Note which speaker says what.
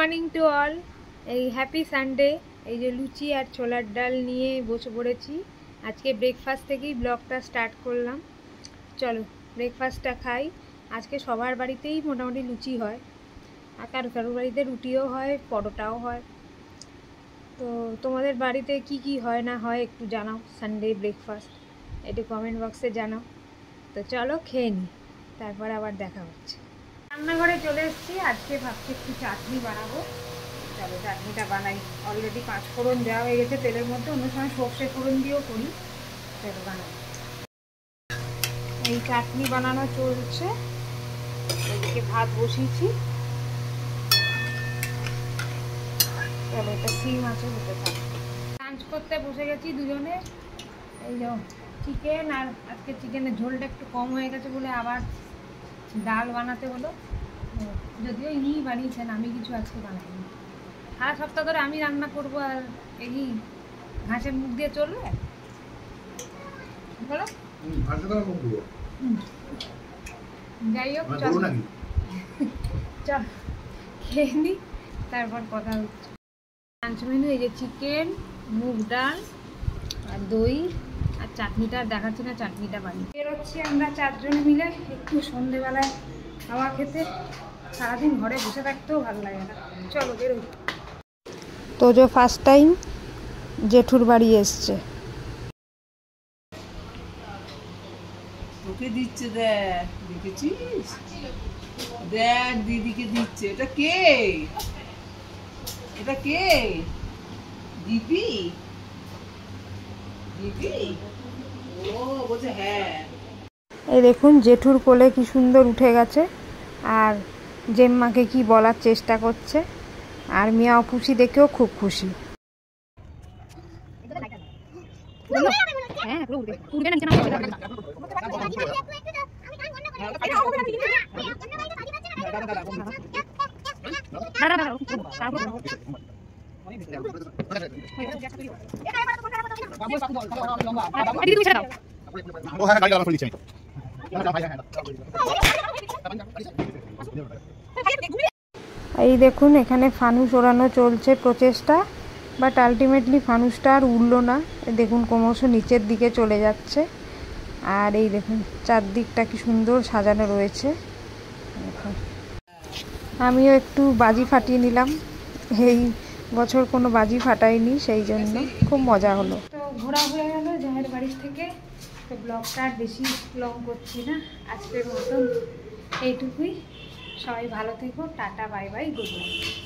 Speaker 1: Morning to all. এই happy Sunday. এই যে লুচি আর ছোলার ডাল নিয়ে বসে পড়েছি। আজকে ব্রেকফাস্ট থেকেই ব্লগটা স্টার্ট করলাম। চলো ব্রেকফাস্টটা খাই। আজকে সবার বাড়িতেই মোটামুটি লুচি হয়, আর কারো কারো বাড়িতে রুটিও হয়, পরোটাও হয়। তো তোমাদের বাড়িতে কি কি হয় না হয় একটু জানাও। সানডে ব্রেকফাস্ট একটু কমেন্ট বক্সে জানাও। তো চলো খেয়ে নিই, তারপর আবার দেখা হচ্ছে। রান্নাঘরে চলে এসেছি। আজকে ভাবছি একটু চাটনি বানাবো। চলো চাটনিটা বানাই। অলরেডি 5 ফোড়ন দেওয়া হয়ে গেছে তেলের মধ্যে, অন্য সময় সর্ষে ফোড়ন দিয়েও করি। চলো বানাই। এই চাটনি বানানো চলছে, এদিকে ভাত বসিয়েছি। চলো এটা সিম আছে, হতে থাক। লাঞ্চ করতে বসে গেছি দুজনে। এই যে চিকেন, আর আজকে চিকেনের ঝোলটা একটু কম হয়ে গেছে বলে আবার ডাল বানাতে হলো। যদিও ইনিই বানিয়েছেন, আমি কিছু আজকে বানাইনি। সারা সপ্তাহ ধরে আমি রান্না করবো, আর এই ঘাসের মুখ দিয়ে চলবে বলো? যাই হোক চল খেয়ে নি, তারপর কথা হচ্ছে। লাঞ্চ মেনু এই যে চিকেন, মুগ ডাল আর দই আর চাটনিটা দেখাচ্ছি না, চাটনিটা বানিয়ে বেরোচ্ছি আমরা 4 জন মিলে একটু সন্ধেবেলায় খাওয়া খেতে। সারাদিন ঘরে বসে থাকতেও ভালো লাগে না। চলো বেরোই। তো যে ফার্স্ট টাইম জেঠুর বাড়ি এসছে।
Speaker 2: তোকে দিচ্ছে, দেখ দেখেছিস, দেখ দিদিকে দিচ্ছে। এটা কে? এটা কে? দিদি? দিদি? ও বলছে হ্যাঁ।
Speaker 1: এই দেখুন জেঠুর কোলে কি সুন্দর উঠে গেছে, আর জেম্মাকে কি বলার চেষ্টা করছে। আর মিয়া পুষি দেখেও খুব খুশি। এই দেখুন এখানে ফানুস ওড়ানো চলছে প্রচেষ্টা, বাট আলটিমেটলি ফানুসটা আর উড়লো না। দেখুন ক্রমশ নিচের দিকে চলে যাচ্ছে। আর এই দেখুন চারদিকটা কি সুন্দর সাজানো রয়েছে। আমিও একটু বাজি ফাটিয়ে নিলাম। এই বছর কোনো বাজি ফাটাইনি, সেই জন্য খুব মজা হলো। তো ঘোরা হয়ে গেল জায়ের বাড়ির থেকে। তো ব্লগটা আর বেশি লং করছি না, আজকের মতন এইটুকুই। সবাই ভালো থেকো, tata bye bye, good night.